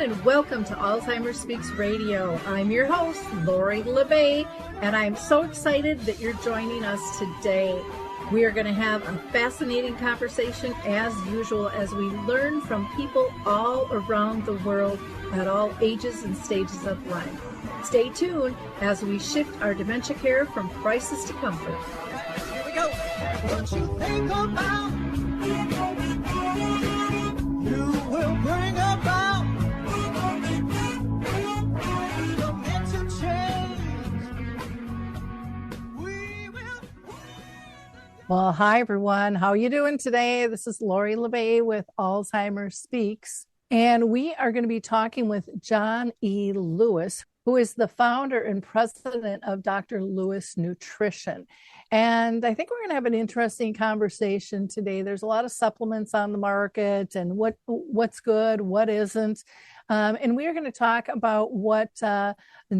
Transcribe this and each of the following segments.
and welcome to Alzheimer's Speaks Radio. I'm your host, Lori LeBay, and I'm so excited that you're joining us today. We are going to have a fascinating conversation as usual as we learn from people all around the world at all ages and stages of life. Stay tuned as we shift our dementia care from crisis to comfort. Here we go. What you think about, you will bring about dementia change. We will. Well, hi, everyone. How are you doing today? This is Lori LeBay with Alzheimer's Speaks, and we are going to be talking with John E. Lewis, who is the founder and president of Dr. Lewis Nutrition. And I think we're going to have an interesting conversation today. There's a lot of supplements on the market and what's good, what isn't. And we are going to talk about what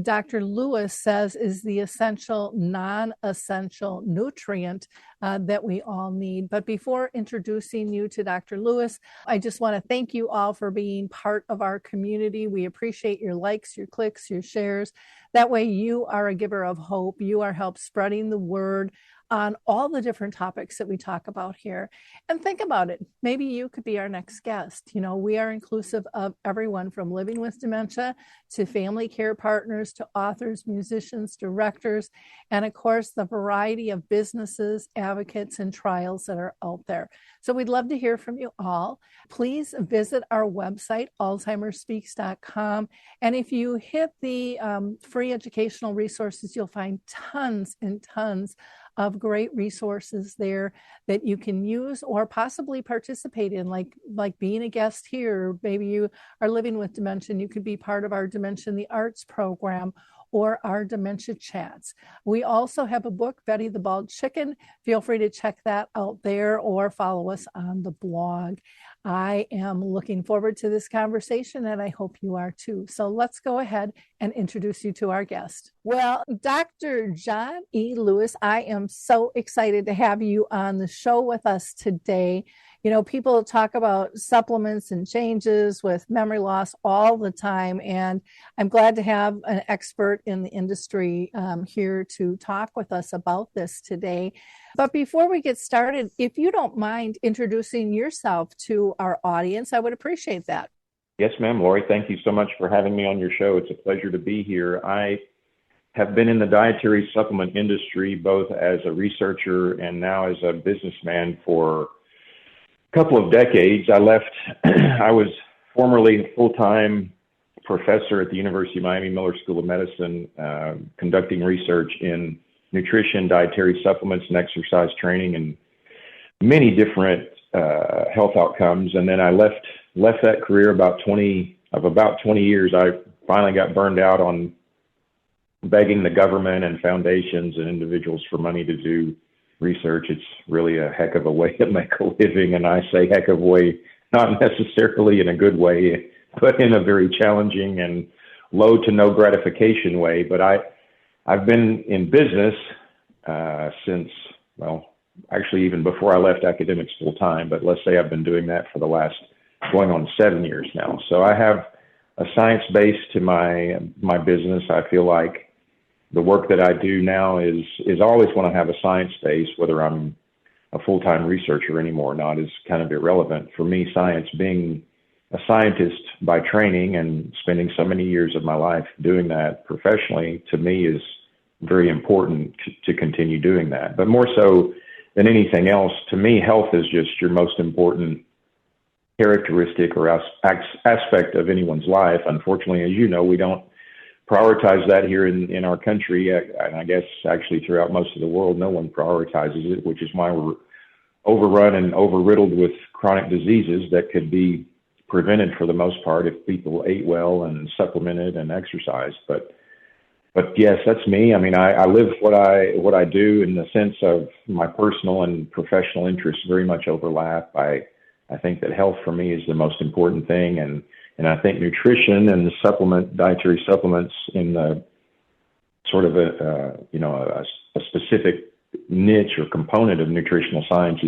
Dr. Lewis says is the essential, non-essential nutrient that we all need. But before introducing you to Dr. Lewis, I just want to thank you all for being part of our community. We appreciate your likes, your clicks, your shares. That way you are a giver of hope. You are help spreading the word on all the different topics that we talk about here. And think about it. Maybe you could be our next guest. You know, we are inclusive of everyone from living with dementia to family care partners to authors, musicians, directors, and of course, the variety of businesses, advocates, and trials that are out there. So we'd love to hear from you all. Please visit our website, alzheimersspeaks.com. And if you hit the free educational resources, you'll find tons and tons of great resources there that you can use or possibly participate in, like being a guest here. Maybe you are living with dementia and you could be part of our Dementia in the Arts program or our dementia chats. We also have a book, Betty the Bald Chicken. Feel free to check that out there or follow us on the blog. I am looking forward to this conversation, and I hope you are too. So let's go ahead and introduce you to our guest. Well, Dr. John E. Lewis, I am so excited to have you on the show with us today. You know, people talk about supplements and changes with memory loss all the time, and I'm glad to have an expert in the industry here to talk with us about this today. But before we get started, if you don't mind introducing yourself to our audience, I would appreciate that. Yes, ma'am, Lori. Thank you so much for having me on your show. It's a pleasure to be here. I have been in the dietary supplement industry, both as a researcher and now as a businessman for a couple of decades. I was formerly a full-time professor at the University of Miami Miller School of Medicine, conducting research in nutrition, dietary supplements, and exercise training, and many different health outcomes. And then I left that career about 20 years. I finally got burned out on begging the government and foundations and individuals for money to do research. It's really a heck of a way to make a living. And I say heck of a way, not necessarily in a good way, but in a very challenging and low to no gratification way. But I've been in business since, well, actually even before I left academics full time, but let's say I've been doing that for the last going on 7 years now. So I have a science base to my business. I feel like the work that I do now is always when I have a science base, whether I'm a full-time researcher anymore or not, is kind of irrelevant. For me, science, being a scientist by training and spending so many years of my life doing that professionally, to me is very important to continue doing that. But more so than anything else, to me, health is just your most important characteristic or aspect of anyone's life. Unfortunately, as you know, we don't prioritize that here in our country, and I guess actually throughout most of the world, no one prioritizes it, which is why we're overrun and overriddled with chronic diseases that could be prevented for the most part if people ate well and supplemented and exercised. But yes, that's me. I mean, I live what I do in the sense of my personal and professional interests very much overlap. I think that health for me is the most important thing, and I think nutrition and the dietary supplements in the sort of a specific niche or component of nutritional science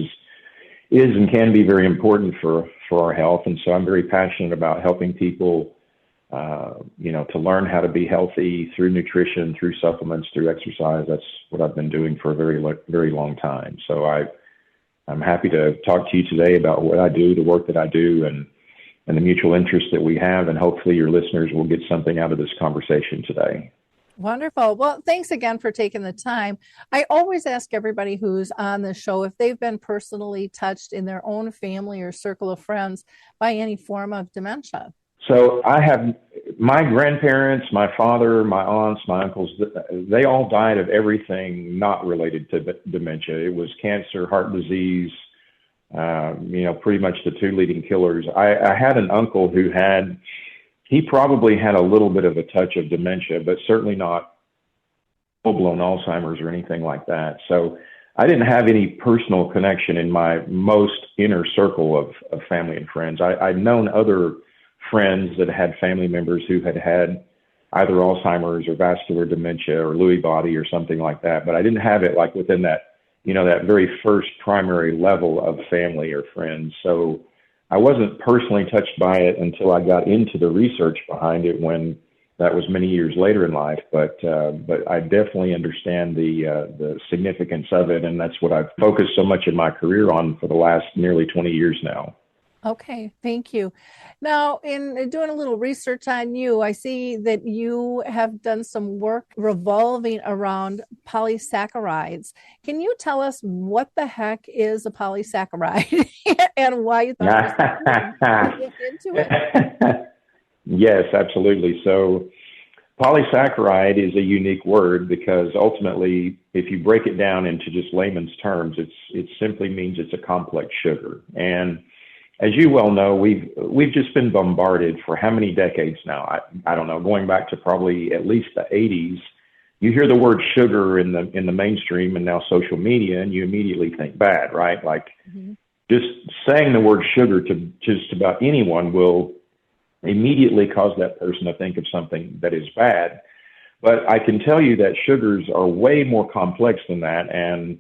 is and can be very important for our health. And so I'm very passionate about helping people to learn how to be healthy through nutrition, through supplements, through exercise. That's what I've been doing for a very, very long time. So I'm happy to talk to you today about what I do, the work that I do, and the mutual interest that we have. And hopefully your listeners will get something out of this conversation today. Wonderful. Well, thanks again for taking the time. I always ask everybody who's on the show if they've been personally touched in their own family or circle of friends by any form of dementia. So I have my grandparents, my father, my aunts, my uncles, they all died of everything not related to dementia. It was cancer, heart disease, pretty much the two leading killers. I had an uncle who he probably had a little bit of a touch of dementia, but certainly not full-blown Alzheimer's or anything like that. So I didn't have any personal connection in my most inner circle of family and friends. I'd known other friends that had family members who had either Alzheimer's or vascular dementia or Lewy body or something like that, but I didn't have it like within that, that very first primary level of family or friends. So I wasn't personally touched by it until I got into the research behind it, when that was many years later in life. But I definitely understand the significance of it, and that's what I've focused so much in my career on for the last nearly 20 years now. Okay, thank you. Now, in doing a little research on you, I see that you have done some work revolving around polysaccharides. Can you tell us what the heck is a polysaccharide and why you thought it was important to look into it? Yes, absolutely. So polysaccharide is a unique word because ultimately, if you break it down into just layman's terms, it simply means it's a complex sugar. And as you well know, we've just been bombarded for how many decades now? I don't know, going back to probably at least the 80s. You hear the word sugar in the mainstream and now social media, and you immediately think bad, right? Like just saying the word sugar to just about anyone will immediately cause that person to think of something that is bad. But I can tell you that sugars are way more complex than that, and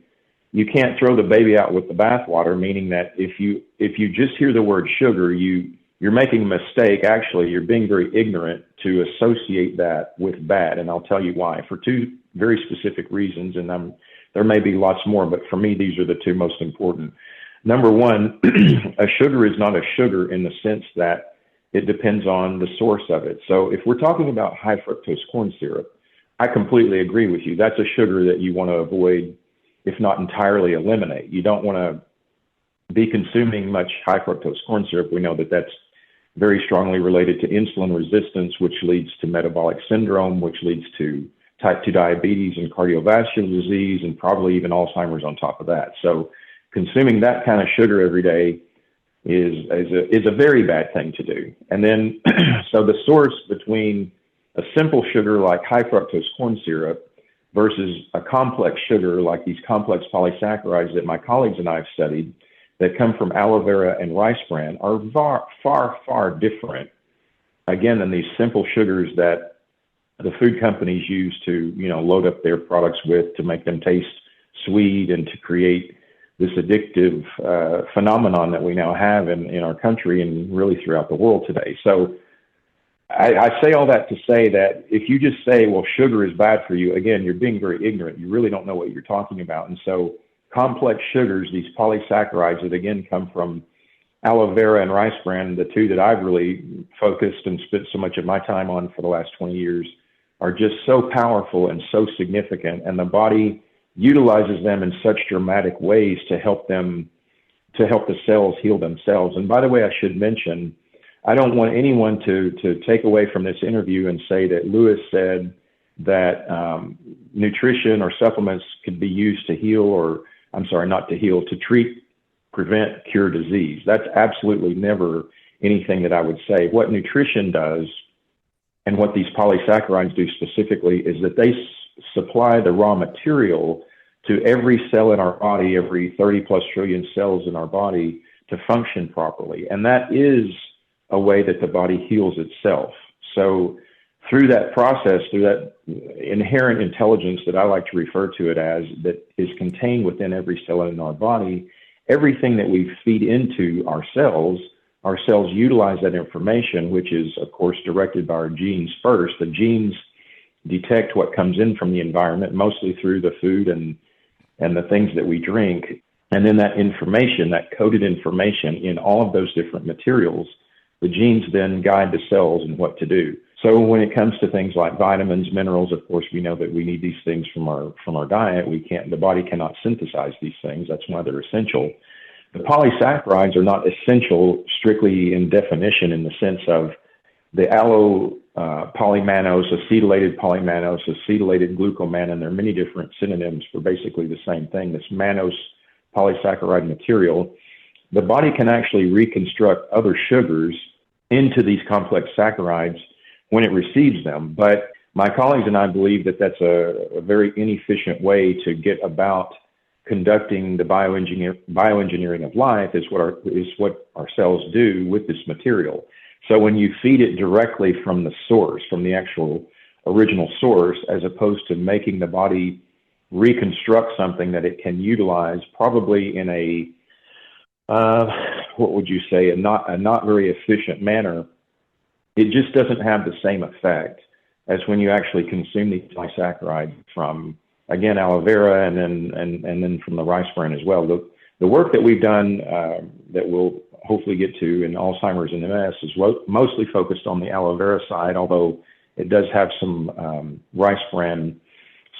you can't throw the baby out with the bathwater, meaning that if you just hear the word sugar, you're making a mistake. Actually, you're being very ignorant to associate that with bad, and I'll tell you why. For two very specific reasons, and there may be lots more, but for me, these are the two most important. Number one, a sugar is not a sugar in the sense that it depends on the source of it. So if we're talking about high fructose corn syrup, I completely agree with you. That's a sugar that you want to avoid, if not entirely eliminate. You don't want to be consuming much high fructose corn syrup. We know that that's very strongly related to insulin resistance, which leads to metabolic syndrome, which leads to type 2 diabetes and cardiovascular disease, and probably even Alzheimer's on top of that. So consuming that kind of sugar every day is a very bad thing to do. And then, so the source between a simple sugar like high fructose corn syrup versus a complex sugar like these complex polysaccharides that my colleagues and I have studied that come from aloe vera and rice bran are far, far different, again, than these simple sugars that the food companies use to, load up their products with to make them taste sweet and to create this addictive phenomenon that we now have in our country and really throughout the world today. So I say all that to say that if you just say, well, sugar is bad for you, again, you're being very ignorant. You really don't know what you're talking about. And so complex sugars, these polysaccharides that again come from aloe vera and rice bran, the two that I've really focused and spent so much of my time on for the last 20 years, are just so powerful and so significant. And the body utilizes them in such dramatic ways to help the cells heal themselves. And by the way, I should mention, I don't want anyone to take away from this interview and say that Lewis said that nutrition or supplements could be used to heal, to treat, prevent, cure disease. That's absolutely never anything that I would say. What nutrition does, and what these polysaccharides do specifically, is that they supply the raw material to every cell in our body, every 30 plus trillion cells in our body, to function properly. And that is a way that the body heals itself. So through that process, through that inherent intelligence that I like to refer to it as, that is contained within every cell in our body, everything that we feed into our cells our cells utilize that information, which is, of course, directed by our genes first. The genes detect what comes in from the environment, mostly through the food and the things that we drink. And then that information, that coded information in all of those different materials, the genes then guide the cells in what to do. So when it comes to things like vitamins, minerals, of course, we know that we need these things from our diet. The body cannot synthesize these things. That's why they're essential. The polysaccharides are not essential strictly in definition in the sense of the polymannose, acetylated polymannose, acetylated glucomannan. There are many different synonyms for basically the same thing, this mannose polysaccharide material. The body can actually reconstruct other sugars into these complex saccharides when it receives them. But my colleagues and I believe that that's a very inefficient way to get about conducting the bioengineering of life is what our cells do with this material. So when you feed it directly from the source, from the actual original source, as opposed to making the body reconstruct something that it can utilize probably in a, what would you say, a not very efficient manner, it just doesn't have the same effect as when you actually consume these polysaccharides from, again, aloe vera and then from the rice bran as well. The work that we've done that we'll hopefully get to in Alzheimer's and MS is mostly focused on the aloe vera side, although it does have some rice bran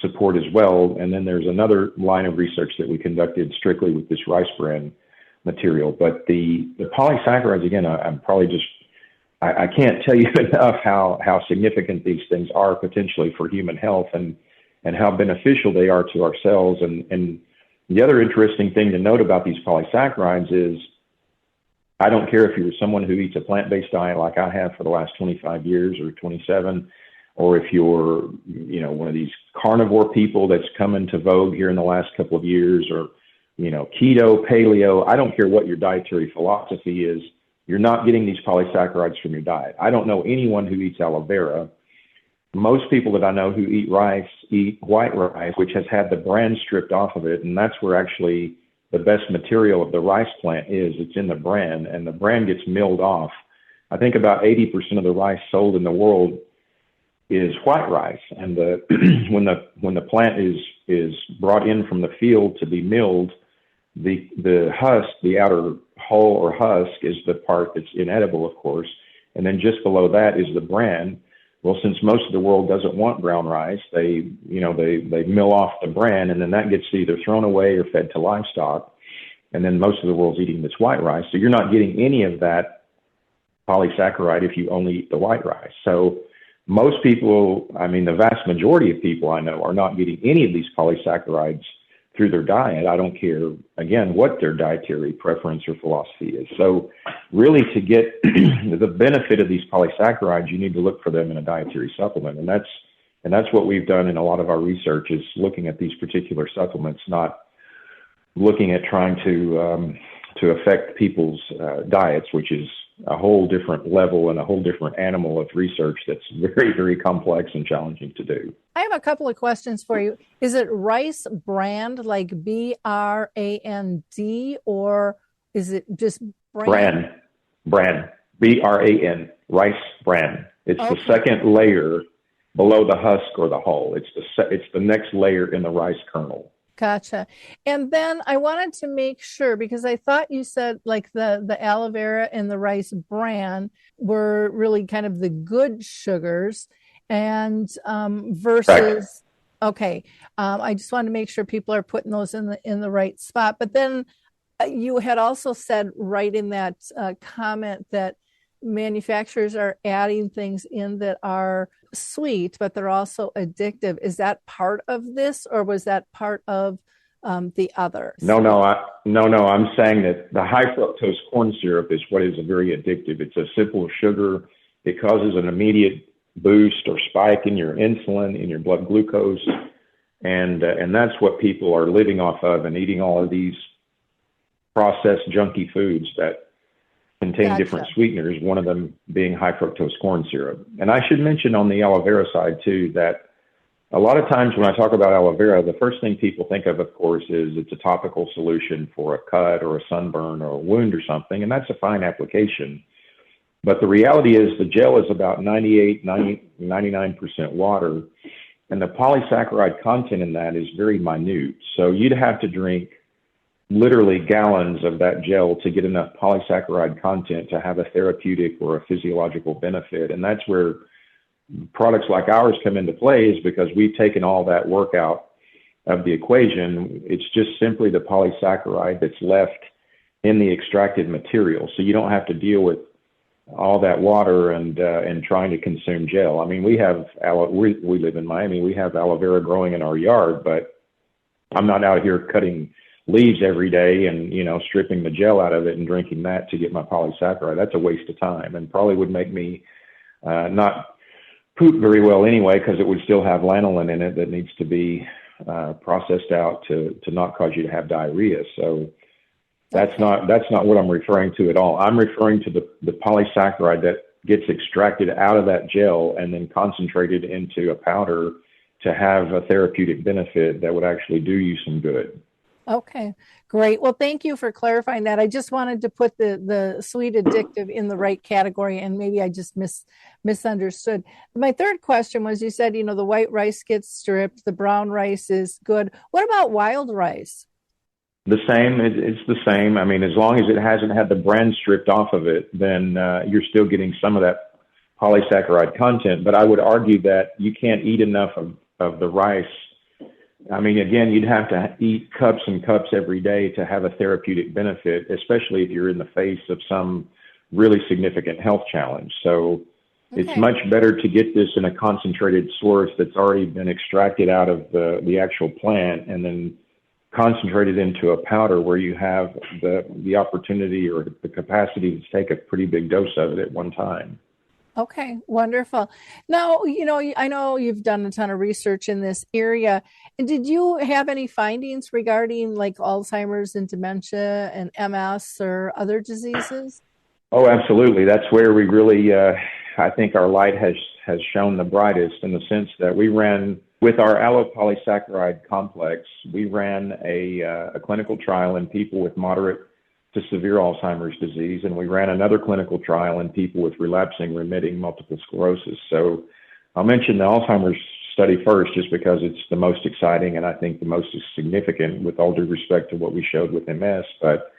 support as well. And then there's another line of research that we conducted strictly with this rice bran material. But the polysaccharides, again, I can't tell you enough how significant these things are potentially for human health and how beneficial they are to our cells. And the other interesting thing to note about these polysaccharides is, I don't care if you're someone who eats a plant-based diet like I have for the last 25 years or 27, or if you're, one of these carnivore people that's come into vogue here in the last couple of years, or, keto, paleo. I don't care what your dietary philosophy is. You're not getting these polysaccharides from your diet. I don't know anyone who eats aloe vera. Most people that I know who eat rice eat white rice, which has had the bran stripped off of it, and that's where actually the best material of the rice plant is. It's in the bran, and the bran gets milled off. I think about 80% of the rice sold in the world is white rice, and when the plant is brought in from the field to be milled, the husk, the outer hull or husk, is the part that's inedible, of course, and then just below that is the bran. Well, since most of the world doesn't want brown rice, they mill off the bran, and then that gets either thrown away or fed to livestock. And then most of the world's eating this white rice. So you're not getting any of that polysaccharide if you only eat the white rice. So most people, the vast majority of people I know are not getting any of these polysaccharides through their diet. I don't care, again, what their dietary preference or philosophy is. So really, to get the benefit of these polysaccharides, you need to look for them in a dietary supplement. And that's what we've done in a lot of our research, is looking at these particular supplements, not looking at trying to affect people's diets, which is a whole different level and a whole different animal of research that's very, very complex and challenging to do. I have a couple of questions for you. Is it rice brand, like BRAND, or is it just brand? Bran, BRAN, rice bran. It's Okay. the second layer below the husk or the hull. It's the next layer in the rice kernel. Gotcha. And then I wanted to make sure, because I thought you said like the aloe vera and the rice bran were really kind of the good sugars, and versus, Right. okay, I just wanted to make sure people are putting those in the right spot. But then you had also said right in that comment that manufacturers are adding things in that are sweet, but they're also addictive. Is that part of this, or was that part of the other? No. I'm saying that the high fructose corn syrup is what is very addictive. It's a simple sugar. It causes an immediate boost or spike in your insulin, in your blood glucose, and that's what people are living off of, and eating all of these processed junky foods that contain Gotcha. different sweeteners, one of them being high fructose corn syrup. And I should mention on the aloe vera side too, that A lot of times when I talk about aloe vera, the first thing people think of course, is it's a topical solution for a cut or a sunburn or a wound or something, and that's a fine application. But the reality is the gel is about 99% water, and the polysaccharide content in that is very minute. So you'd have to drink literally gallons of that gel to get enough polysaccharide content to have a therapeutic or a physiological benefit. And that's where products like ours come into play, is because we've taken all that work out of the equation. It's just simply the polysaccharide that's left in the extracted material. So you don't have to deal with all that water and trying to consume gel. I mean, we live in Miami. We have aloe vera growing in our yard, but I'm not out here cutting leaves every day and, stripping the gel out of it and drinking that to get my polysaccharide. That's a waste of time and probably would make me not poop very well anyway, because it would still have lanolin in it that needs to be processed out to not cause you to have diarrhea. So that's not what I'm referring to at all. I'm referring to the polysaccharide that gets extracted out of that gel and then concentrated into a powder to have a therapeutic benefit that would actually do you some good. Okay, great. Well, thank you for clarifying that. I just wanted to put the sweet addictive in the right category, and maybe I just misunderstood. My third question was, you said, the white rice gets stripped, the brown rice is good. What about wild rice? The same. It's the same. I mean, as long as it hasn't had the bran stripped off of it, then you're still getting some of that polysaccharide content. But I would argue that you can't eat enough of the rice. I mean, again, you'd have to eat cups and cups every day to have a therapeutic benefit, especially if you're in the face of some really significant health challenge. So It's much better to get this in a concentrated source that's already been extracted out of the actual plant and then concentrated into a powder where you have the opportunity or the capacity to take a pretty big dose of it at one time. Okay, wonderful. Now, I know you've done a ton of research in this area. And did you have any findings regarding like Alzheimer's and dementia and MS or other diseases? Oh, absolutely. That's where we really, I think our light has shown the brightest, in the sense that we ran, with our allopolysaccharide complex, we ran a clinical trial in people with moderate to severe Alzheimer's disease, and we ran another clinical trial in people with relapsing remitting multiple sclerosis. So I'll mention the Alzheimer's study first, just because it's the most exciting and I think the most significant, with all due respect to what we showed with MS. But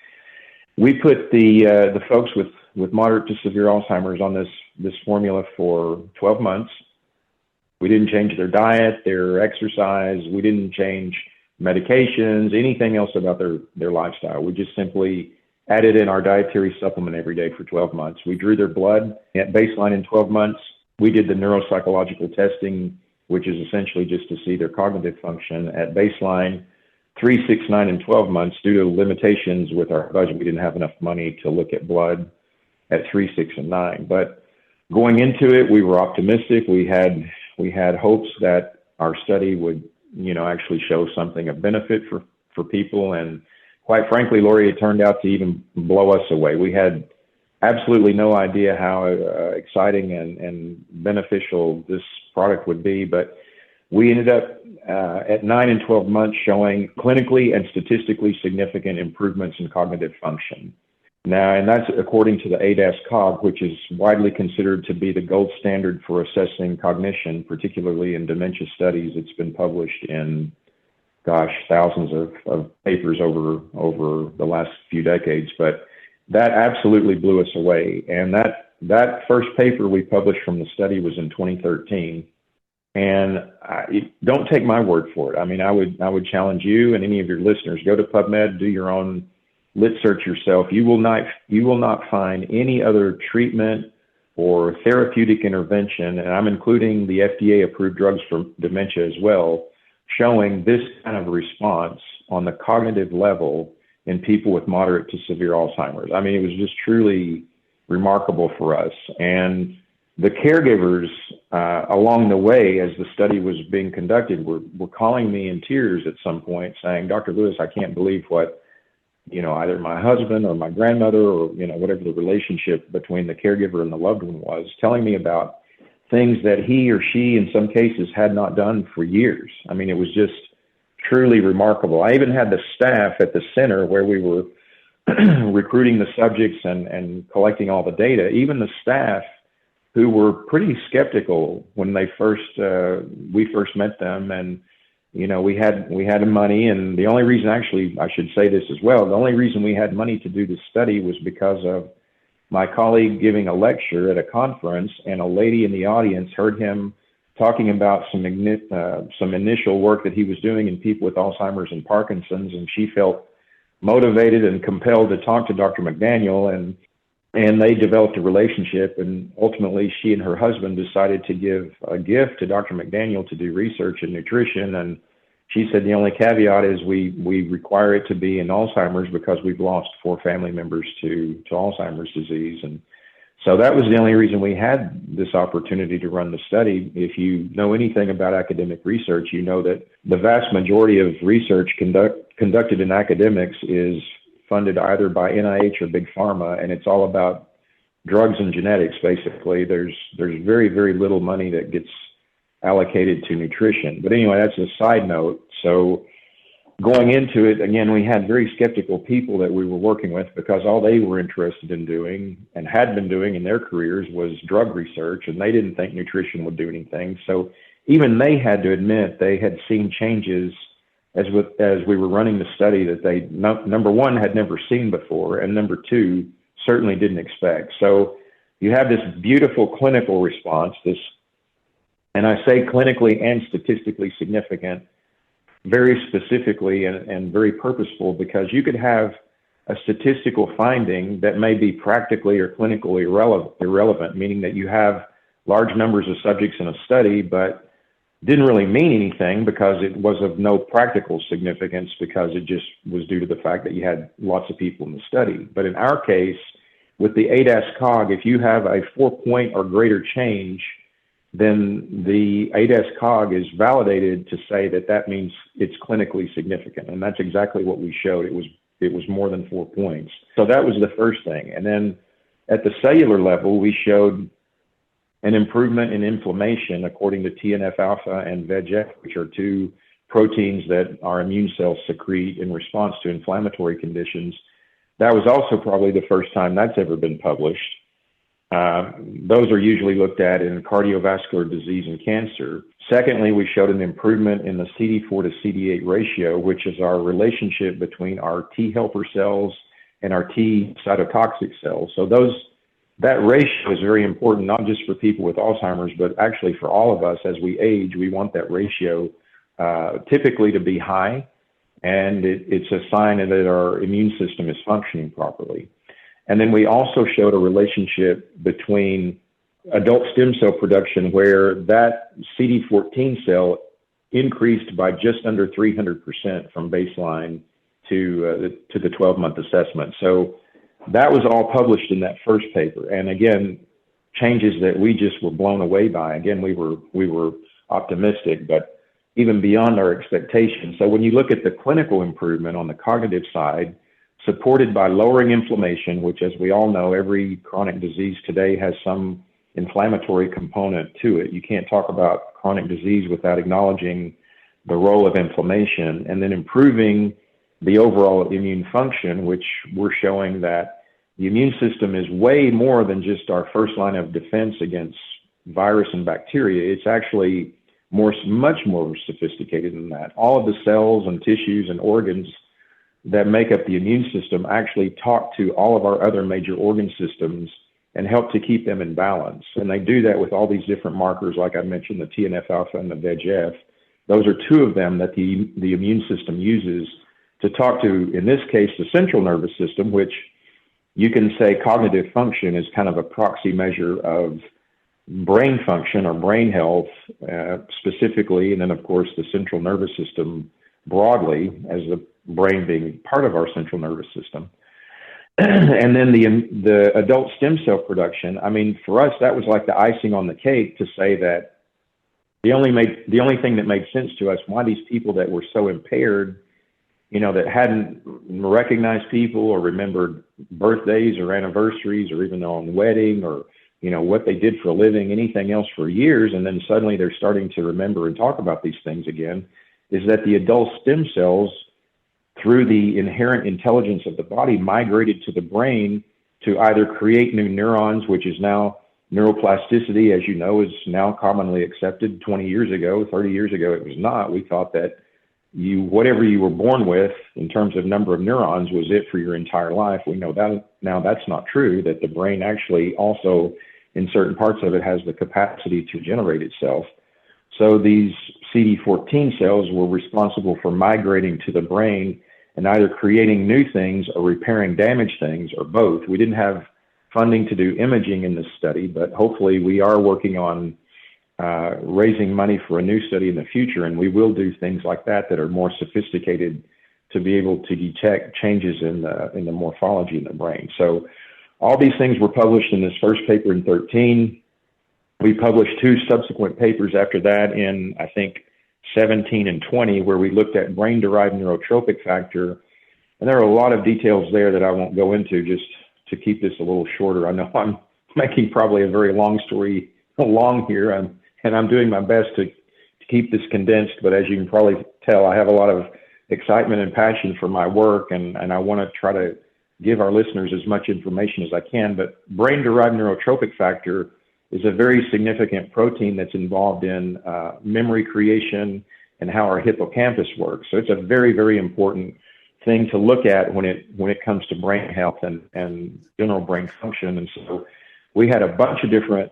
we put the folks with moderate to severe Alzheimer's on this formula for 12 months. We didn't change their diet, their exercise. We didn't change medications, anything else about their lifestyle. We just simply added in our dietary supplement every day for 12 months. We drew their blood at baseline in 12 months. We did the neuropsychological testing, which is essentially just to see their cognitive function at baseline, 3, 6, 9, and 12 months. Due to limitations with our budget, we didn't have enough money to look at blood at 3, 6, and 9. But going into it, we were optimistic. We had hopes that our study would, actually show something of benefit for people. And quite frankly, Lori, it turned out to even blow us away. We had absolutely no idea how exciting and beneficial this product would be, but we ended up at 9 and 12 months showing clinically and statistically significant improvements in cognitive function. Now, and that's according to the ADAS-Cog, which is widely considered to be the gold standard for assessing cognition, particularly in dementia studies. It's been published in, thousands of papers over the last few decades. But that absolutely blew us away. And that first paper we published from the study was in 2013. And don't take my word for it. I mean, I would challenge you and any of your listeners, go to PubMed, do your own lit search yourself. You will not find any other treatment or therapeutic intervention, and I'm including the FDA approved drugs for dementia as well, showing this kind of response on the cognitive level in people with moderate to severe Alzheimer's. I mean, it was just truly remarkable for us. And the caregivers along the way, as the study was being conducted, were calling me in tears at some point saying, "Dr. Lewis, I can't believe what, either my husband or my grandmother or, whatever the relationship between the caregiver and the loved one was, telling me about things that he or she, in some cases, had not done for years. I mean, it was just truly remarkable. I even had the staff at the center where we were recruiting the subjects and collecting all the data, even the staff who were pretty skeptical when we first met them. And, you know, we had money, and the only reason, actually, I should say this as well, the only reason we had money to do this study was because of my colleague giving a lecture at a conference, and a lady in the audience heard him talking about some initial work that he was doing in people with Alzheimer's and Parkinson's, and she felt motivated and compelled to talk to Dr. McDaniel, and they developed a relationship, and ultimately she and her husband decided to give a gift to Dr. McDaniel to do research in nutrition. And she said the only caveat is we require it to be in Alzheimer's because we've lost 4 family members to Alzheimer's disease. And so that was the only reason we had this opportunity to run the study. If you know anything about academic research, you know that the vast majority of research conducted in academics is funded either by NIH or Big Pharma, and it's all about drugs and genetics, basically. There's very, very little money that gets allocated to nutrition. But anyway, that's a side note. So going into it, again, we had very skeptical people that we were working with because all they were interested in doing and had been doing in their careers was drug research, and they didn't think nutrition would do anything. So even they had to admit they had seen changes as we were running the study that they, number one, had never seen before, and number two, certainly didn't expect. So you have this beautiful clinical response, and I say clinically and statistically significant, very specifically and very purposeful, because you could have a statistical finding that may be practically or clinically irrelevant, meaning that you have large numbers of subjects in a study, but didn't really mean anything because it was of no practical significance, because it just was due to the fact that you had lots of people in the study. But in our case, with the ADAS-Cog, if you have a 4-point or greater change, then the ADAS-Cog is validated to say that means it's clinically significant. And that's exactly what we showed. It was more than 4 points. So that was the first thing. And then at the cellular level, we showed an improvement in inflammation according to TNF-alpha and VEGF, which are 2 proteins that our immune cells secrete in response to inflammatory conditions. That was also probably the first time that's ever been published. Those are usually looked at in cardiovascular disease and cancer. Secondly, we showed an improvement in the CD4 to CD8 ratio, which is our relationship between our T helper cells and our T cytotoxic cells. So that ratio is very important, not just for people with Alzheimer's, but actually for all of us. As we age, we want that ratio typically to be high, and it's a sign that our immune system is functioning properly. And then we also showed a relationship between adult stem cell production, where that CD14 cell increased by just under 300% from baseline to the 12-month assessment. So that was all published in that first paper. And again, changes that we just were blown away by. Again, we were optimistic, but even beyond our expectations. So when you look at the clinical improvement on the cognitive side, supported by lowering inflammation, which, as we all know, every chronic disease today has some inflammatory component to it. You can't talk about chronic disease without acknowledging the role of inflammation, and then improving the overall immune function, which we're showing that the immune system is way more than just our first line of defense against virus and bacteria. It's actually much more sophisticated than that. All of the cells and tissues and organs that make up the immune system actually talk to all of our other major organ systems and help to keep them in balance. And they do that with all these different markers, like I mentioned, the TNF-alpha and the VEGF. Those are 2 of them that the immune system uses to talk to, in this case, the central nervous system, which you can say cognitive function is kind of a proxy measure of brain function or brain health specifically, and then, of course, the central nervous system broadly, as the brain being part of our central nervous system. And then the adult stem cell production, I mean, for us, that was like the icing on the cake to say that the only thing that made sense to us, why these people that were so impaired, you know, that hadn't recognized people or remembered birthdays or anniversaries or even their own wedding or what they did for a living, anything else for years, and then suddenly they're starting to remember and talk about these things again, is that the adult stem cells, through the inherent intelligence of the body, migrated to the brain to either create new neurons, which is now neuroplasticity, as you know, is now commonly accepted. 20 years ago, 30 years ago, it was not. We thought that whatever you were born with in terms of number of neurons was it for your entire life. We know that now that's not true, that the brain actually also, in certain parts of it, has the capacity to generate itself. So these CD14 cells were responsible for migrating to the brain and either creating new things or repairing damaged things, or both. We didn't have funding to do imaging in this study, but hopefully we are working on raising money for a new study in the future, and we will do things like that are more sophisticated to be able to detect changes in the morphology in the brain. So all these things were published in this first paper in 13. We published 2 subsequent papers after that in, I think, 17 and 20, where we looked at brain-derived neurotropic factor. And there are a lot of details there that I won't go into, just to keep this a little shorter. I know I'm making probably a very long story long here, and I'm doing my best to keep this condensed, but as you can probably tell, I have a lot of excitement and passion for my work, and I want to try to give our listeners as much information as I can. But brain-derived neurotropic factor is a very significant protein that's involved in memory creation and how our hippocampus works. So it's a very, very important thing to look at when it comes to brain health and general brain function. And so we had a bunch of different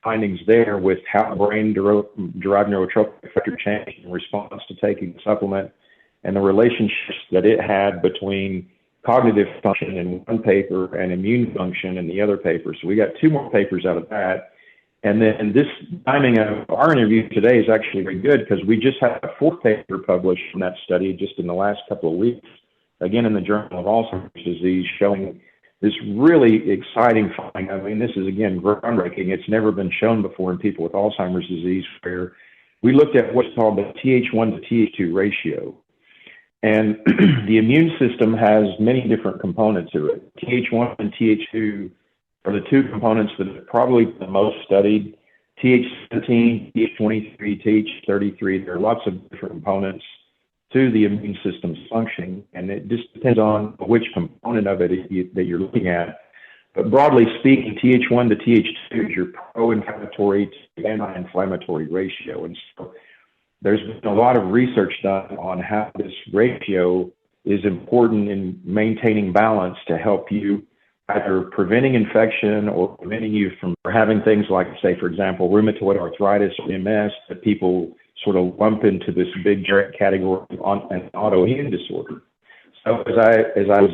findings there with how brain-derived neurotropic factor changed in response to taking the supplement, and the relationships that it had between cognitive function in one paper and immune function in the other paper. So we got 2 more papers out of that. And then this timing of our interview today is actually very good, because we just had a 4th paper published from that study just in the last couple of weeks, again in the Journal of Alzheimer's Disease, showing this really exciting finding. I mean, this is, again, groundbreaking. It's never been shown before in people with Alzheimer's disease, where we looked at what's called the Th1 to Th2 ratio. And the immune system has many different components to it. Th1 and Th2 are the 2 components that are probably the most studied. Th17, Th23, Th33, there are lots of different components to the immune system's functioning, and it just depends on which component of it that you're looking at. But broadly speaking, Th1 to Th2 is your pro-inflammatory to anti-inflammatory ratio. And so there's been a lot of research done on how this ratio is important in maintaining balance to help you either preventing infection or preventing you from having things like, say, for example, rheumatoid arthritis or MS, that people sort of lump into this big giant category of an autoimmune disorder. So as I was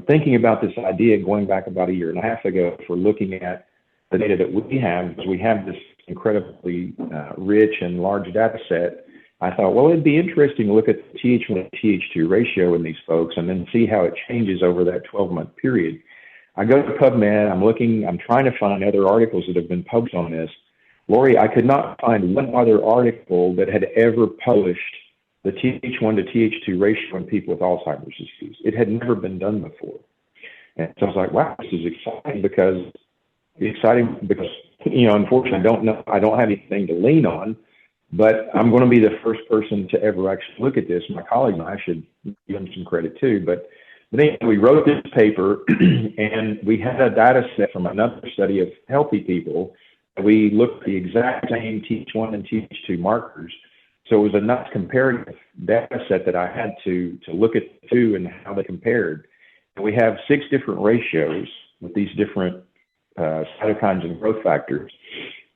thinking about this idea going back about 1.5 years ago for looking at the data that we have this incredibly rich and large data set, I thought, well, it'd be interesting to look at the Th1 to Th2 ratio in these folks and then see how it changes over that 12-month period. I go to PubMed, I'm trying to find other articles that have been published on this. Lori, I could not find one other article that had ever published the Th1 to Th2 ratio in people with Alzheimer's disease. It had never been done before. And so I was like, wow, this is exciting because, unfortunately, I don't have anything to lean on, but I'm going to be the first person to ever actually look at this. My colleague and I should give them some credit too. But anyway, we wrote this paper and we had a data set from another study of healthy people. We looked at the exact same Th1 and Th2 markers. So it was a nice comparative data set that I had to look at the 2 and how they compared. And we have 6 different ratios with these different cytokines and growth factors.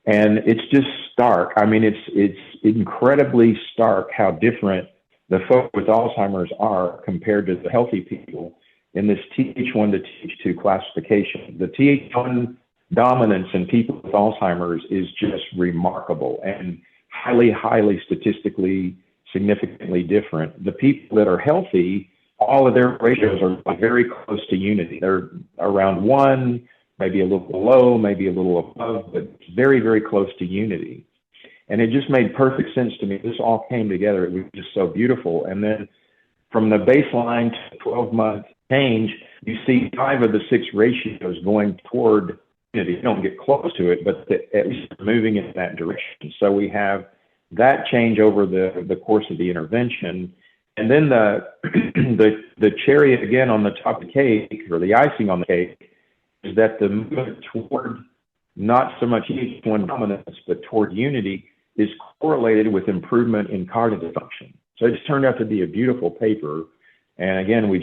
And it's just stark. I mean, it's incredibly stark how different the folks with Alzheimer's are compared to the healthy people in this Th1 to Th2 classification. The Th1 dominance in people with Alzheimer's is just remarkable and highly, highly statistically significantly different. The people that are healthy, all of their ratios are very close to unity. They're around 1, maybe a little below, maybe a little above, but very, very close to unity. And it just made perfect sense to me. This all came together. It was just so beautiful. And then from the baseline to 12-month change, you see 5 of the 6 ratios going toward unity. You don't get close to it, but at least moving in that direction. So we have that change over the course of the intervention. And then the cherry again on the top of the cake, or the icing on the cake, is that the movement toward not so much each one dominance, but toward unity is correlated with improvement in cognitive function. So it's turned out to be a beautiful paper. And again, I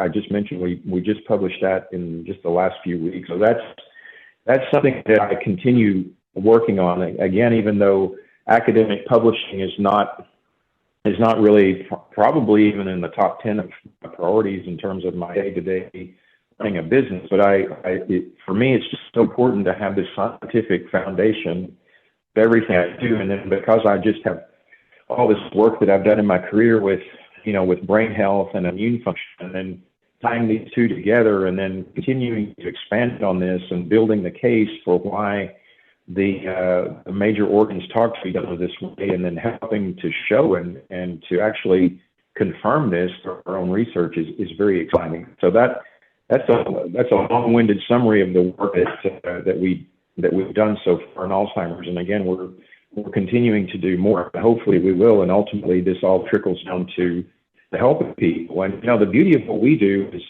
just mentioned we just published that in just the last few weeks. So that's something that I continue working on. Again, even though academic publishing is not really probably even in the top 10 of my priorities in terms of my day-to-day running a business. But for me, it's just so important to have this scientific foundation of everything I do. And then because I just have all this work that I've done in my career with brain health and immune function, and then tying these two together and then continuing to expand on this and building the case for why the major organs talk to each other this way, and then helping to show and to actually confirm this through our own research is very exciting. So that's a long-winded summary of the work that we've done so far in Alzheimer's. And again, we're continuing to do more. Hopefully we will, and ultimately this all trickles down to the help of people. And the beauty of what we do is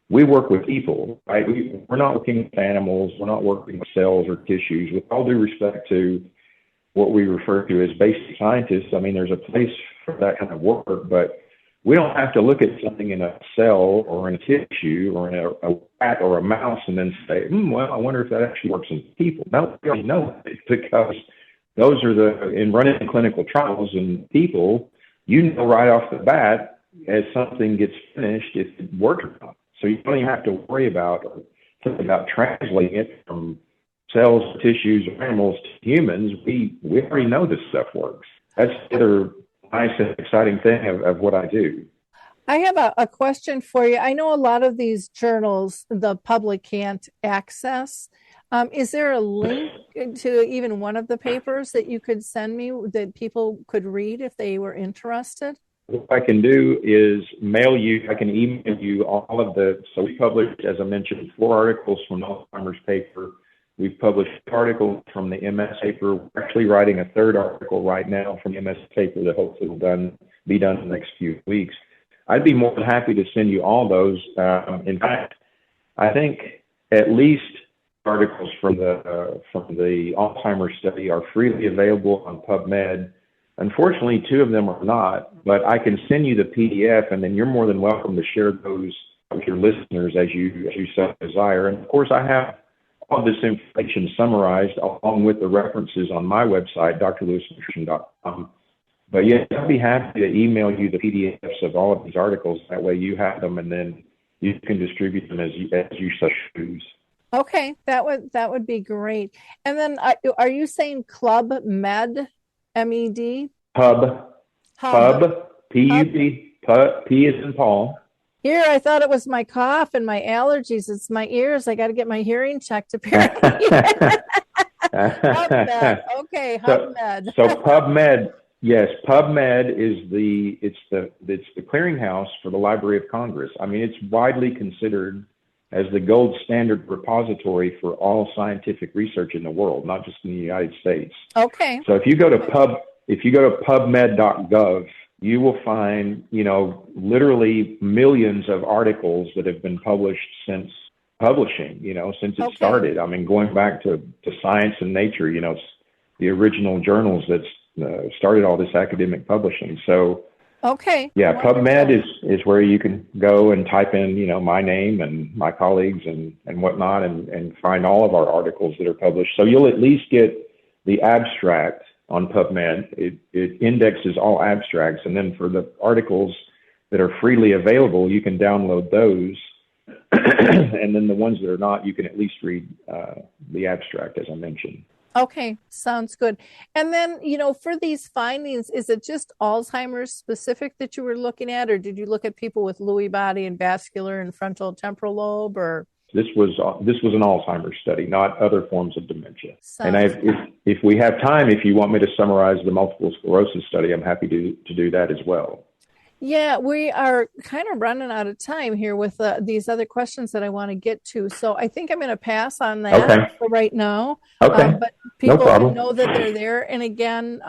we work with people, right? We're not working with animals. We're not working with cells or tissues. With all due respect to what we refer to as basic scientists, I mean, there's a place for that kind of work, but we don't have to look at something in a cell or in a tissue or in a rat or a mouse and then say, well, I wonder if that actually works in people. No, we already know it, because those are in running clinical trials in people, right off the bat as something gets finished if it works or not. So you don't even have to worry about or think about translating it from cells, tissues, or animals to humans. We already know this stuff works. That's the other nice and exciting thing of what I do. I have a question for you. I know a lot of these journals the public can't access. Is there a link to even one of the papers that you could send me that people could read if they were interested? What I can do is I can email you all of so we published, as I mentioned, 4 articles from the Alzheimer's paper. We've published articles from the MS paper. We're actually writing a 3rd article right now from the MS paper that hopefully will be done in the next few weeks. I'd be more than happy to send you all those. In fact, I think at least articles from the Alzheimer's study are freely available on PubMed. Unfortunately, 2 of them are not, but I can send you the PDF, and then you're more than welcome to share those with your listeners as you so desire. And of course, I have all this information summarized along with the references on my website, drlewisnutrition.com. But yeah, I'd be happy to email you the PDFs of all of these articles. That way you have them, and then you can distribute them as you so choose. Okay, that would be great. And then are you saying Club Med, MED? Pub, P-U-B, P is in Paul. Here, I thought it was my cough and my allergies. It's my ears. I got to get my hearing checked, apparently. PubMed. Okay, PubMed. So PubMed, yes, PubMed is the clearinghouse for the Library of Congress. I mean, it's widely considered as the gold standard repository for all scientific research in the world, not just in the United States. Okay. So if you go to PubMed.gov, you will find, literally millions of articles that have been published since publishing, since it started. I mean, going back to Science and Nature, it's the original journals that started all this academic publishing. So, yeah, wonderful. PubMed is where you can go and type in, my name and my colleagues and whatnot, and find all of our articles that are published. So you'll at least get the abstract on PubMed. It indexes all abstracts, and then for the articles that are freely available, you can download those, and then the ones that are not, you can at least read the abstract, as I mentioned. Okay, sounds good. And then, for these findings, is it just Alzheimer's specific that you were looking at, or did you look at people with Lewy body and vascular and frontal temporal lobe, or? This was an Alzheimer's study, not other forms of dementia. If we have time, if you want me to summarize the multiple sclerosis study, I'm happy to do that as well. Yeah, we are kind of running out of time here with these other questions that I want to get to. So I think I'm going to pass on that Okay. for right now. Okay. But No people can problem. know that they're there. And again,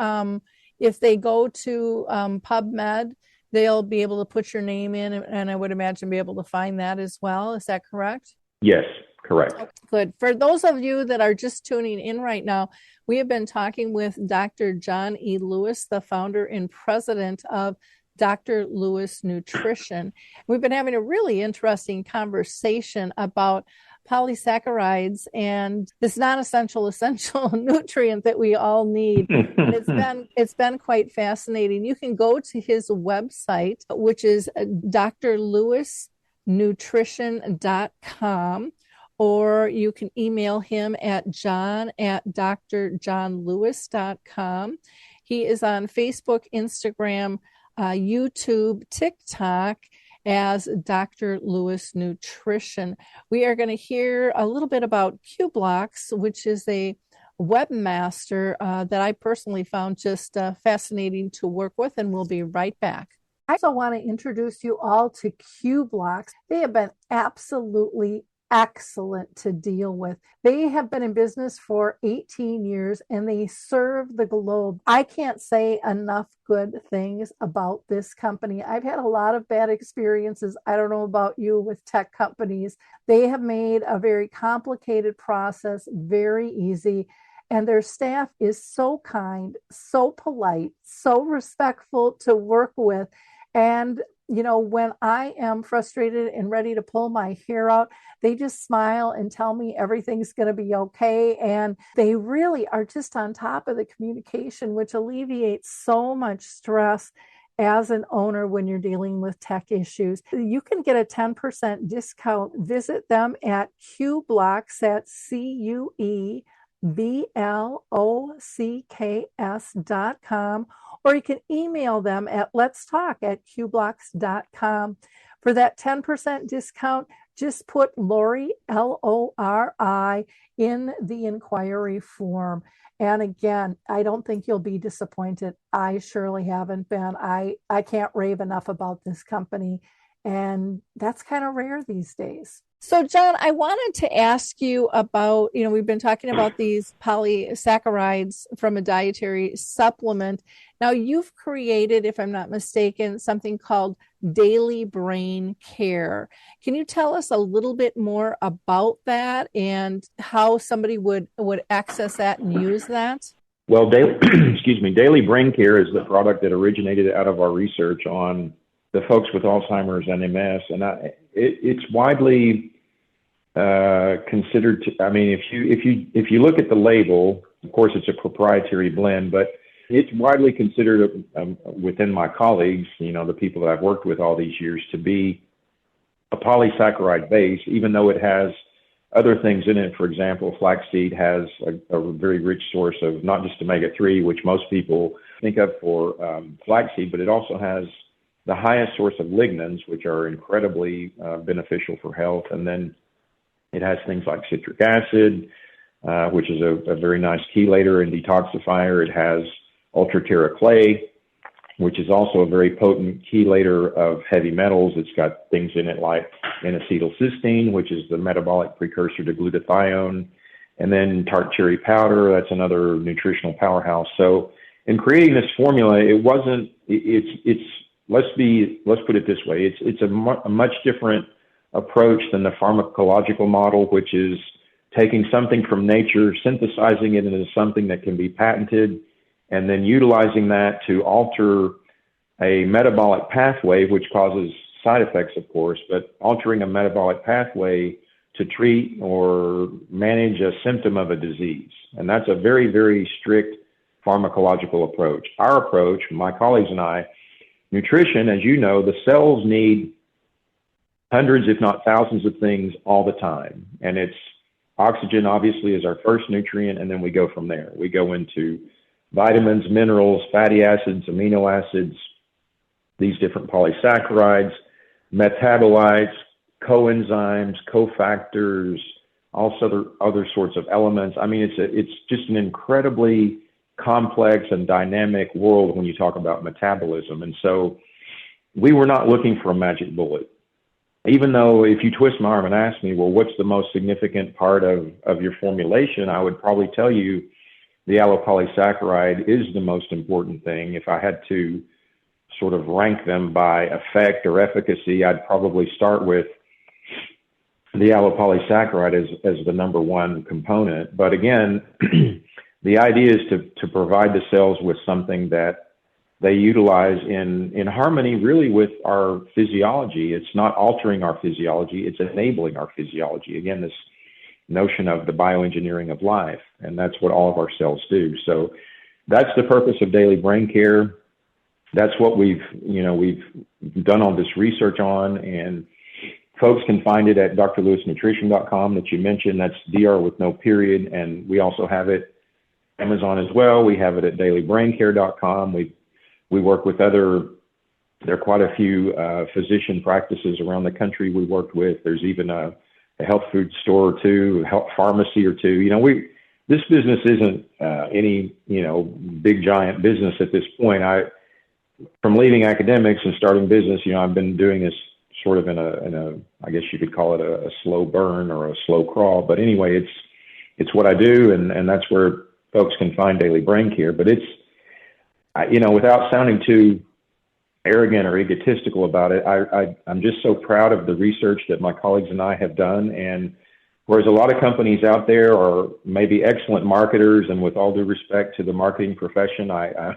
if they go to PubMed, they'll be able to put your name in, and I would imagine be able to find that as well. Is that correct? Yes, correct. Okay, good. For those of you that are just tuning in right now, we have been talking with Dr. John E. Lewis, the founder and president of Dr. Lewis Nutrition. We've been having a really interesting conversation about polysaccharides and this non-essential essential nutrient that we all need. And it's been quite fascinating. You can go to his website, which is drlewisnutrition.com, or you can email him at john@drjohnlewis.com. He is on Facebook, Instagram, YouTube, TikTok as Dr. Lewis Nutrition. We are going to hear a little bit about Q-Blocks, which is a webmaster that I personally found just fascinating to work with, and we'll be right back. I also want to introduce you all to Q-Blocks. They have been absolutely excellent to deal with. They have been in business for 18 years and they serve the globe. I can't say enough good things about this company. I've had a lot of bad experiences. I don't know about you with tech companies. They have made a very complicated process very easy. And their staff is so kind, so polite, so respectful to work with. And when I am frustrated and ready to pull my hair out, they just smile and tell me everything's going to be okay. And they really are just on top of the communication, which alleviates so much stress as an owner when you're dealing with tech issues. You can get a 10% discount. Visit them at Q-Blocks, that's CUEBLOCKS.com, or you can email them at letstalk@qblocks.com. For that 10% discount, just put Lori, Lori, in the inquiry form. And again, I don't think you'll be disappointed. I surely haven't been. I can't rave enough about this company. And that's kind of rare these days. So, John, I wanted to ask you about, we've been talking about these polysaccharides from a dietary supplement. Now, you've created, if I'm not mistaken, something called Daily Brain Care. Can you tell us a little bit more about that and how somebody would access that and use that? Well, Daily Brain Care is the product that originated out of our research on the folks with Alzheimer's and MS, and it's widely considered. If you look at the label, of course, it's a proprietary blend, but it's widely considered within my colleagues, the people that I've worked with all these years, to be a polysaccharide base, even though it has other things in it. For example, flaxseed has a very rich source of not just omega-3, which most people think of for flaxseed, but it also has the highest source of lignans, which are incredibly beneficial for health. And then it has things like citric acid, which is a very nice chelator and detoxifier. It has ultra-terra clay, which is also a very potent chelator of heavy metals. It's got things in it like N-acetylcysteine, which is the metabolic precursor to glutathione, and then tart cherry powder. That's another nutritional powerhouse. So in creating this formula, let's put it this way. It's a much different approach than the pharmacological model, which is taking something from nature, synthesizing it into something that can be patented, and then utilizing that to alter a metabolic pathway, which causes side effects, of course, but altering a metabolic pathway to treat or manage a symptom of a disease. And that's a very, very strict pharmacological approach. Our approach, my colleagues and I, nutrition, as you know, the cells need hundreds, if not thousands of things all the time. And it's oxygen, obviously, is our first nutrient, and then we go from there. We go into vitamins, minerals, fatty acids, amino acids, these different polysaccharides, metabolites, coenzymes, cofactors, also other sorts of elements. I mean, it's just an incredibly complex and dynamic world when you talk about metabolism. And so we were not looking for a magic bullet. Even though if you twist my arm and ask me, well, what's the most significant part of your formulation, I would probably tell you the allopolysaccharide is the most important thing. If I had to sort of rank them by effect or efficacy, I'd probably start with the allopolysaccharide as the number one component. But again, the idea is to provide the cells with something that they utilize in harmony really with our physiology. It's not altering our physiology, it's enabling our physiology. Again, this notion of the bioengineering of life, and that's what all of our cells do. So that's the purpose of daily brain care. That's what we've done all this research on, and folks can find it at drlewisnutrition.com that you mentioned. That's DR with no period, and we also have it Amazon as well. We have it at dailybraincare.com. We work with there are quite a few physician practices around the country we worked with. There's even a health food store or two, a health pharmacy or two. This business isn't any, big giant business at this point. From leaving academics and starting business, I've been doing this sort of in a I guess you could call it a slow burn or a slow crawl. But anyway, it's what I do, and that's where folks can find Daily Brain Care. But it's, without sounding too arrogant or egotistical about it, I'm just so proud of the research that my colleagues and I have done. And whereas a lot of companies out there are maybe excellent marketers, and with all due respect to the marketing profession, I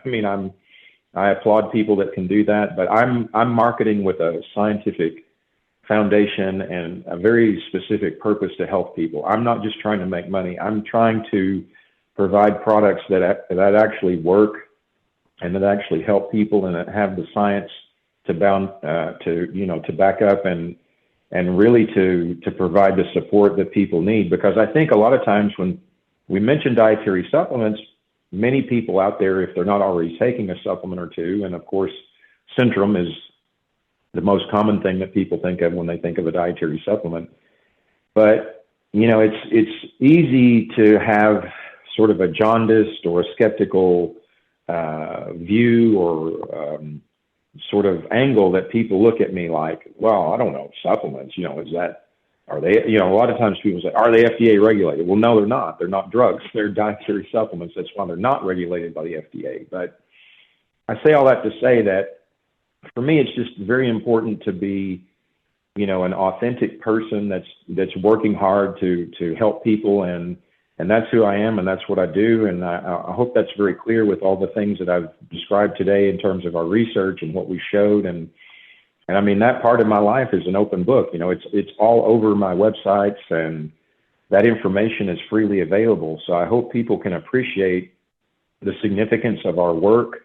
applaud people that can do that, but I'm marketing with a scientific foundation and a very specific purpose to help people. I'm not just trying to make money. I'm trying to provide products that actually work and that actually help people and that have the science to back up and really to provide the support that people need. Because I think a lot of times when we mention dietary supplements, many people out there, if they're not already taking a supplement or two, and of course, Centrum is the most common thing that people think of when they think of a dietary supplement. But, it's easy to have sort of a jaundiced or a skeptical view or sort of angle that people look at me like, well, I don't know, supplements, are they, a lot of times people say, are they FDA regulated? Well, no, they're not. They're not drugs. They're dietary supplements. That's why they're not regulated by the FDA. But I say all that to say that for me, it's just very important to be, an authentic person that's working hard to help people. And that's who I am, and that's what I do. And I hope that's very clear with all the things that I've described today in terms of our research and what we showed. And that part of my life is an open book. It's all over my websites, and that information is freely available. So I hope people can appreciate the significance of our work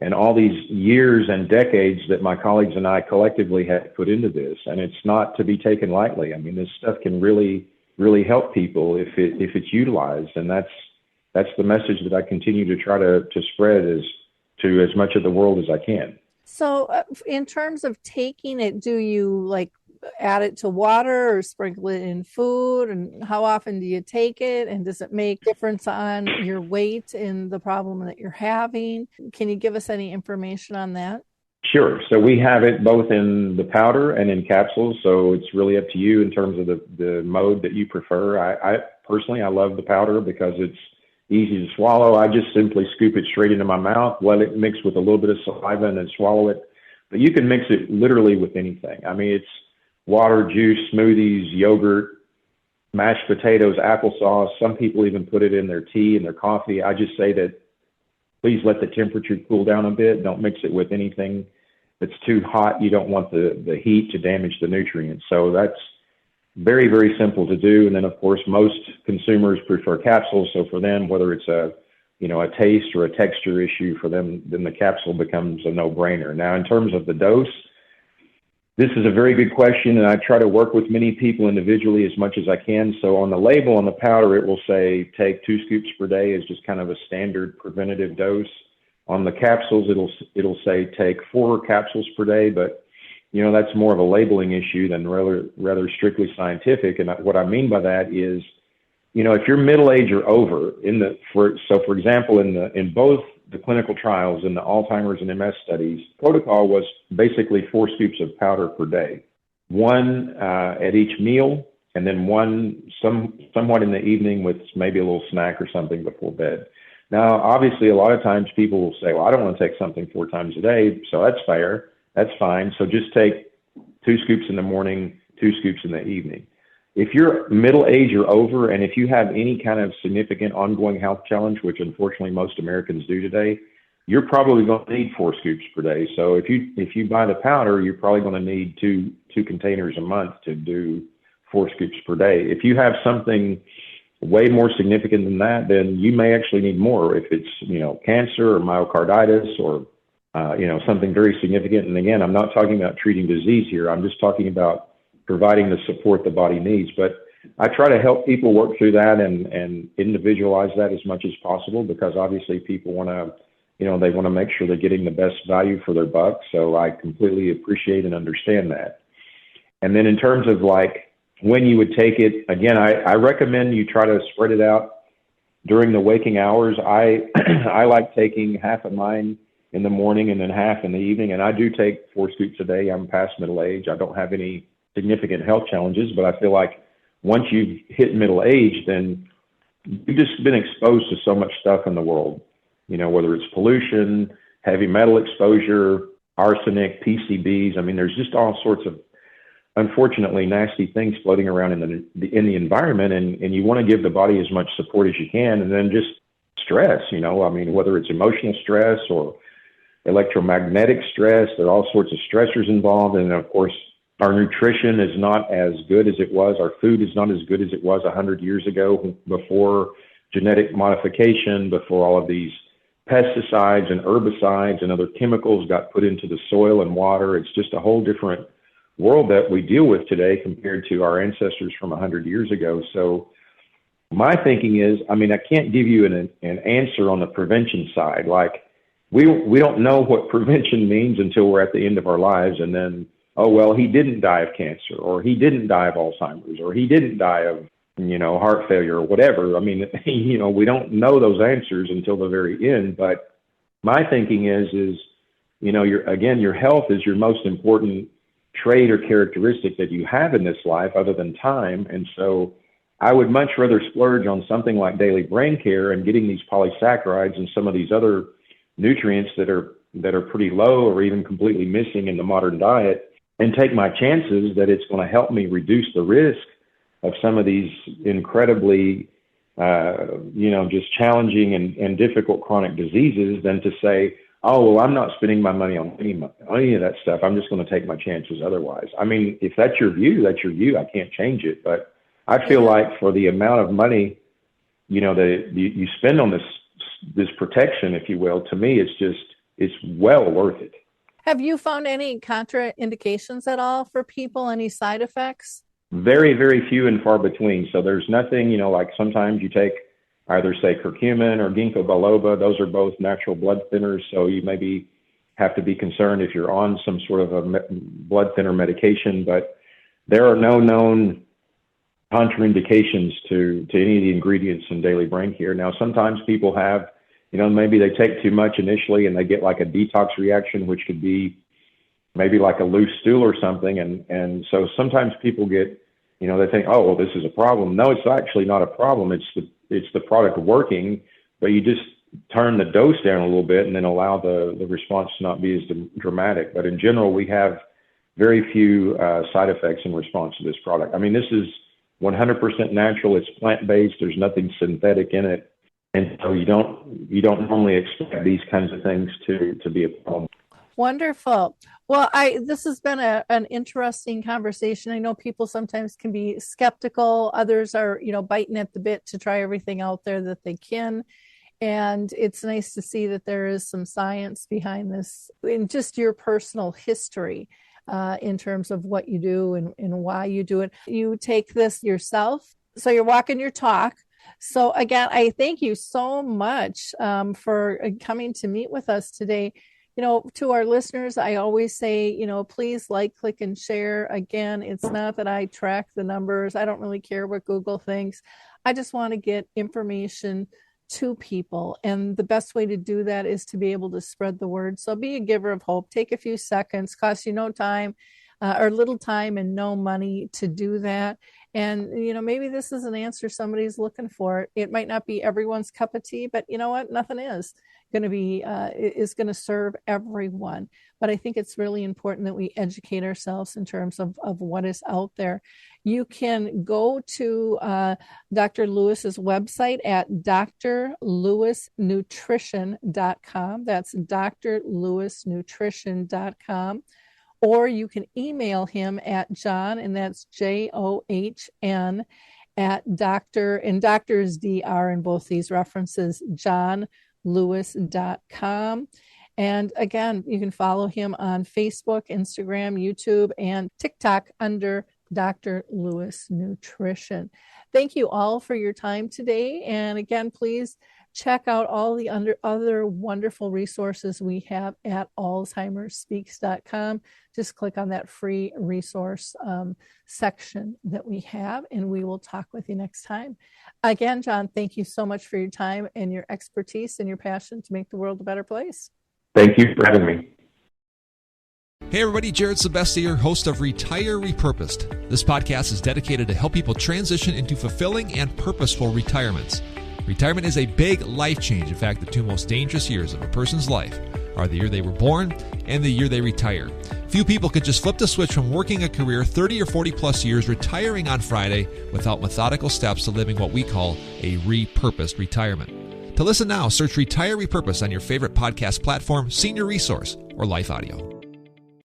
and all these years and decades that my colleagues and I collectively have put into this. And it's not to be taken lightly. This stuff can really, really help people if it's utilized. And that's the message that I continue to try to spread to as much of the world as I can. So in terms of taking it, do you add it to water or sprinkle it in food? And how often do you take it? And does it make difference on your weight and the problem that you're having? Can you give us any information on that? Sure. So we have it both in the powder and in capsules. So it's really up to you in terms of the mode that you prefer. I personally, I love the powder because it's easy to swallow. I just simply scoop it straight into my mouth, let it mix with a little bit of saliva, and then swallow it. But you can mix it literally with anything. It's water, juice, smoothies, yogurt, mashed potatoes, applesauce. Some people even put it in their tea and their coffee. I just say that please let the temperature cool down a bit. Don't mix it with anything that's too hot. You don't want the heat to damage the nutrients. So that's very, very simple to do. And then, of course, most consumers prefer capsules. So for them, whether it's a taste or a texture issue for them, then the capsule becomes a no-brainer. Now, in terms of the dose, this is a very good question, and I try to work with many people individually as much as I can. So on the label, on the powder, it will say take 2 scoops per day as just kind of a standard preventative dose. On the capsules, it'll say take 4 capsules per day, but that's more of a labeling issue than rather strictly scientific. And what I mean by that is, if you're middle age or over, for example, in both the clinical trials in the Alzheimer's and MS studies, protocol was basically 4 scoops of powder per day, one at each meal, and then one somewhat in the evening with maybe a little snack or something before bed. Now, obviously, a lot of times people will say, well, I don't want to take something 4 times a day, so that's fair. That's fine. So just take 2 scoops in the morning, 2 scoops in the evening. If you're middle age or over, and if you have any kind of significant ongoing health challenge, which unfortunately most Americans do today, you're probably going to need 4 scoops per day. So if you buy the powder, you're probably going to need two containers a month to do 4 scoops per day. If you have something way more significant than that, then you may actually need more. If it's, cancer or myocarditis or, something very significant. And again, I'm not talking about treating disease here. I'm just talking about providing the support the body needs. But I try to help people work through that and individualize that as much as possible, because obviously people want to, they want to make sure they're getting the best value for their buck. So I completely appreciate and understand that. And then in terms of like when you would take it, again, I recommend you try to spread it out during the waking hours. I like taking half of mine in the morning and then half in the evening. And I do take 4 scoops a day. I'm past middle age. I don't have any significant health challenges, but I feel like once you've hit middle age, then you've just been exposed to so much stuff in the world, whether it's pollution, heavy metal exposure, arsenic, PCBs. I mean, there's just all sorts of, unfortunately, nasty things floating around in the environment, and you want to give the body as much support as you can. And then just stress, whether it's emotional stress or electromagnetic stress, there are all sorts of stressors involved. And of course, our nutrition is not as good as it was. Our food is not as good as it was 100 years ago, before genetic modification, before all of these pesticides and herbicides and other chemicals got put into the soil and water. It's just a whole different world that we deal with today compared to our ancestors from 100 years ago. So my thinking is, I can't give you an answer on the prevention side. Like we don't know what prevention means until we're at the end of our lives. And then, oh, well, he didn't die of cancer, or he didn't die of Alzheimer's, or he didn't die of, heart failure or whatever. We don't know those answers until the very end. But my thinking is, your health is your most important trait or characteristic that you have in this life other than time. And so I would much rather splurge on something like daily brain care and getting these polysaccharides and some of these other nutrients that are pretty low or even completely missing in the modern diet, and take my chances that it's going to help me reduce the risk of some of these incredibly, just challenging and difficult chronic diseases, than to say, oh, well, I'm not spending my money on any of that stuff. I'm just going to take my chances otherwise. If that's your view, that's your view. I can't change it. But I feel like for the amount of money, that you spend on this protection, if you will, to me, it's well worth it. Have you found any contraindications at all for people? Any side effects? Very, very few and far between. So there's nothing, like sometimes you take either say curcumin or ginkgo biloba. Those are both natural blood thinners. So you maybe have to be concerned if you're on some sort of a blood thinner medication, but there are no known contraindications to any of the ingredients in daily brain care. Now, sometimes people have, maybe they take too much initially and they get like a detox reaction, which could be maybe like a loose stool or something. And so sometimes people get, they think, oh, well, this is a problem. No, it's actually not a problem. It's the product working, but you just turn the dose down a little bit and then allow the response to not be as dramatic. But in general, we have very few side effects in response to this product. This is 100% natural. It's plant-based. There's nothing synthetic in it. And so you don't normally expect these kinds of things to be a problem. Wonderful. Well, this has been an interesting conversation. I know people sometimes can be skeptical. Others are, biting at the bit to try everything out there that they can. And it's nice to see that there is some science behind this in just your personal history in terms of what you do and why you do it. You take this yourself, so you're walking your talk. So again, I thank you so much for coming to meet with us today. To our listeners, I always say, please like, click, and share. Again, it's not that I track the numbers. I don't really care what Google thinks. I just want to get information to people. And the best way to do that is to be able to spread the word. So be a giver of hope. Take a few seconds, cost you no time or little time and no money to do that. And, maybe this is an answer somebody's looking for. It might not be everyone's cup of tea, but you know what? Nothing is going to serve everyone. But I think it's really important that we educate ourselves in terms of what is out there. You can go to Dr. Lewis's website at drlewisnutrition.com. That's drlewisnutrition.com. Or you can email him at John, and that's JOHN, at Dr., and Dr. is DR in both these references, johnlewis.com. And again, you can follow him on Facebook, Instagram, YouTube, and TikTok under Dr. Lewis Nutrition. Thank you all for your time today. And again, please check out all the other wonderful resources we have at alzheimersspeaks.com. Just click on that free resource section that we have, and we will talk with you next time. Again, John, thank you so much for your time and your expertise and your passion to make the world a better place. Thank you for having me. Hey everybody, Jared Sebesti here, host of Retire Repurposed. This podcast is dedicated to help people transition into fulfilling and purposeful retirements. Retirement is a big life change. In fact, the two most dangerous years of a person's life are the year they were born and the year they retire. Few people could just flip the switch from working a career 30 or 40 plus years, retiring on Friday without methodical steps to living what we call a repurposed retirement. To listen now, search Retire Repurposed on your favorite podcast platform, Senior Resource, or Life Audio.